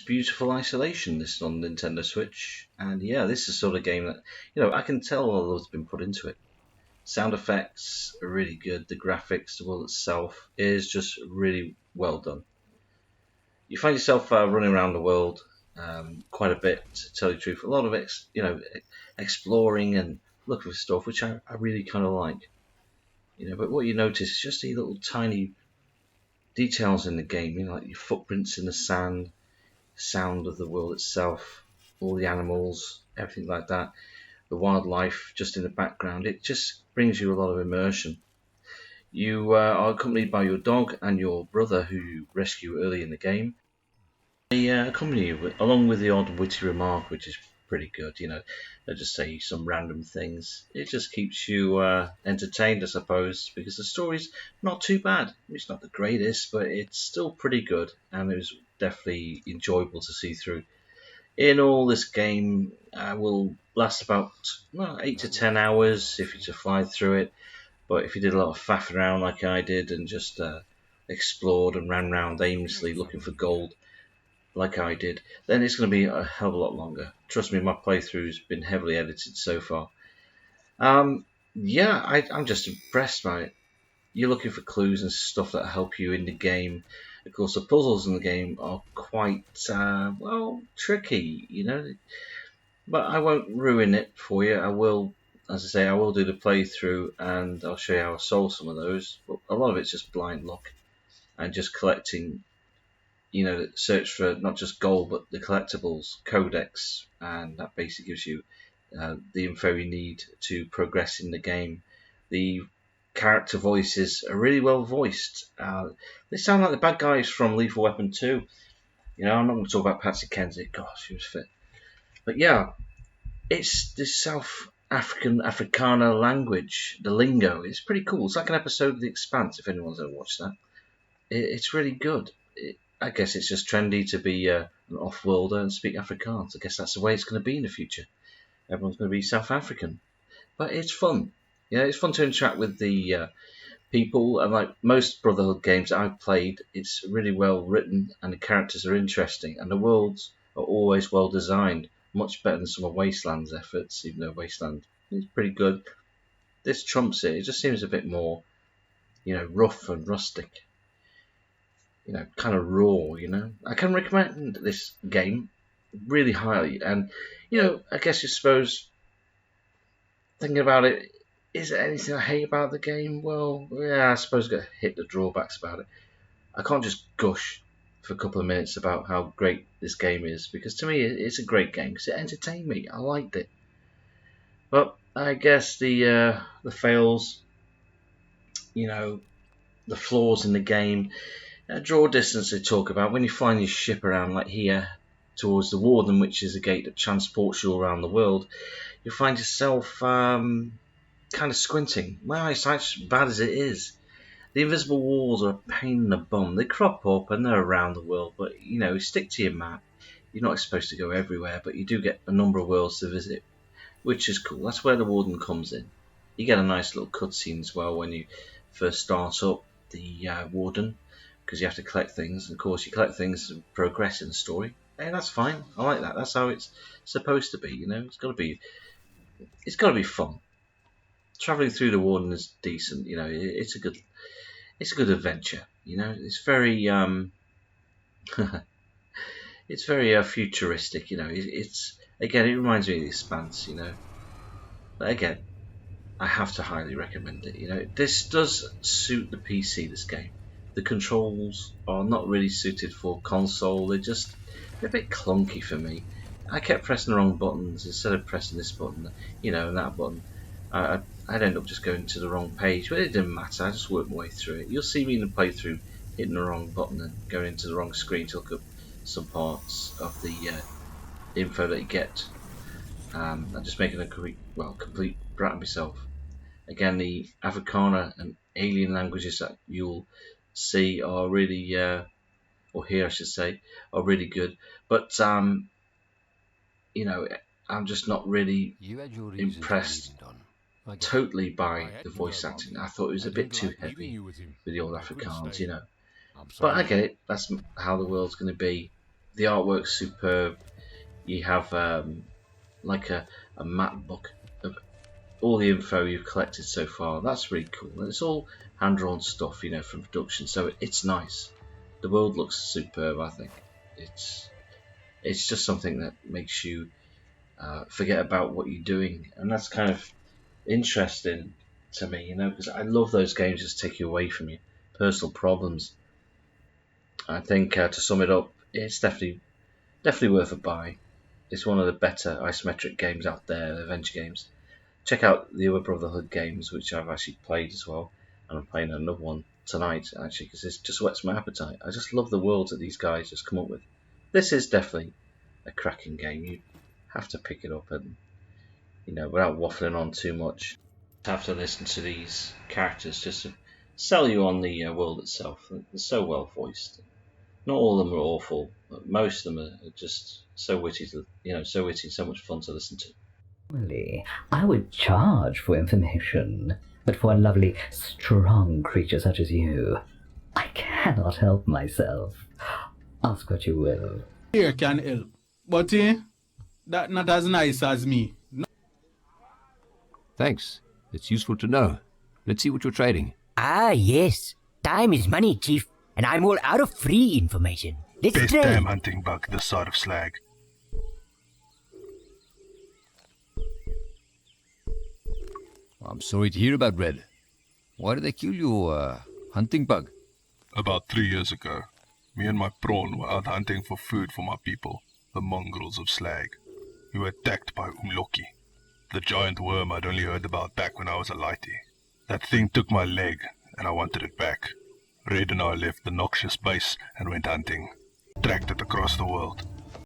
beautiful Isolation. This is on Nintendo Switch, and yeah, this is the sort of game that I can tell a lot has been put into it. Sound effects are really good. The graphics, the world itself is just really well done. You find yourself running around the world quite a bit, to tell you the truth. A lot of exploring and looking for stuff, which I really kind of like. But what you notice is just these little tiny details in the game, like your footprints in the sand, the sound of the world itself, all the animals, everything like that, the wildlife just in the background. It just brings you a lot of immersion. You are accompanied by your dog and your brother, who you rescue early in the game. They accompany you along with the odd witty remark, which is pretty good. They just say some random things. It just keeps you entertained, I suppose, because the story's not too bad. It's not the greatest, but it's still pretty good, and it was definitely enjoyable to see through. In all, this game will last about 8 to 10 hours if you to fly through it. But if you did a lot of faffing around like I did and just explored and ran around aimlessly looking for gold like I did, then it's going to be a hell of a lot longer. Trust me, my playthrough's been heavily edited so far. I'm just impressed by it. You're looking for clues and stuff that help you in the game. Of course, the puzzles in the game are quite, tricky, But I won't ruin it for you. I will, as I say, I will do the playthrough and I'll show you how I solve some of those. But a lot of it's just blind luck and just collecting, search for not just gold, but the collectibles, codex, and that basically gives you the info you need to progress in the game. The character voices are really well voiced. They sound like the bad guys from Lethal Weapon 2. I'm not going to talk about Patsy Kensit. Gosh, she was fit. But yeah, it's this South Africana language, the lingo. It's pretty cool. It's like an episode of The Expanse, if anyone's ever watched that. It's really good. I guess it's just trendy to be an off-worlder and speak Afrikaans. I guess that's the way it's going to be in the future. Everyone's going to be South African. But it's fun. It's fun to interact with the people. And like most Brotherhood games that I've played, it's really well written and the characters are interesting. And the worlds are always well designed. Much better than some of Wasteland's efforts, even though Wasteland is pretty good. This trumps it. It just seems a bit more, rough and rustic. Kind of raw, I can recommend this game really highly. And, I guess you suppose, thinking about it, is there anything I hate about the game? Well, yeah, I suppose I've got to hit the drawbacks about it. I can't just gush for a couple of minutes about how great this game is, because to me it's a great game because it entertained me. I liked it. But I guess the fails, the flaws in the game, draw distance they talk about, when you find your ship around like here towards the Warden, which is a gate that transports you around the world, you'll find yourself kind of squinting. My eyesight's bad as it is. The invisible walls are a pain in the bum. They crop up and they're around the world, but stick to your map. You're not supposed to go everywhere, but you do get a number of worlds to visit, which is cool. That's where the Warden comes in. You get a nice little cutscene as well when you first start up the Warden, because you have to collect things. And of course, you collect things and progress in the story. Hey, that's fine. I like that. That's how it's supposed to be. It's got to be fun. Traveling through the Warden is decent. It's a good adventure. It's very it's very futuristic. It's again, it reminds me of The Expanse. But again, I have to highly recommend it. This does suit the PC. This game, the controls are not really suited for console. They're a bit clunky for me. I kept pressing the wrong buttons instead of pressing this button, and that button. I'd end up just going to the wrong page, but it didn't matter. I just worked my way through it. You'll see me in the playthrough hitting the wrong button and going into the wrong screen to look up some parts of the info that you get. I'm just making a complete brat of myself. Again, the Afrikaner and alien languages that you'll see are really, or hear I should say, are really good. But I'm just not really impressed totally by the voice acting. I thought it was a bit too heavy with the old Afrikaans, But I get it. That's how the world's going to be. The artwork's superb. You have like a map book of all the info you've collected so far. That's really cool. And it's all hand-drawn stuff, from production, so it's nice. The world looks superb, I think. It's just something that makes you forget about what you're doing, and that's kind of interesting to me, because I love those games that take you away from your personal problems. I think to sum it up, it's definitely worth a buy. It's one of the better isometric games out there, adventure games. Check out the other Brotherhood games, which I've actually played as well, and I'm playing another one tonight, actually, because it just whets my appetite. I just love the worlds that these guys just come up with. This is definitely a cracking game. You have to pick it up, and without waffling on too much, you have to listen to these characters just to sell you on the world itself. They're so well voiced. Not all of them are awful, but most of them are just so witty, so witty, so much fun to listen to. Normally, I would charge for information, but for a lovely, strong creature such as you, I cannot help myself. Ask what you will. Here can help, but that not as nice as me. No. Thanks. It's useful to know. Let's see what you're trading. Ah, yes. Time is money, Chief, and I'm all out of free information. Let's Best trade. damn hunting bug this side of Slag. I'm sorry to hear about Red. Why did they kill you, hunting bug? About 3 years ago, me and my prawn were out hunting for food for my people, the mongrels of Slag. We were attacked by Umloki, the giant worm I'd only heard about back when I was a lighty. That thing took my leg, and I wanted it back. Red and I left the noxious base and went hunting. Tracked it across the world.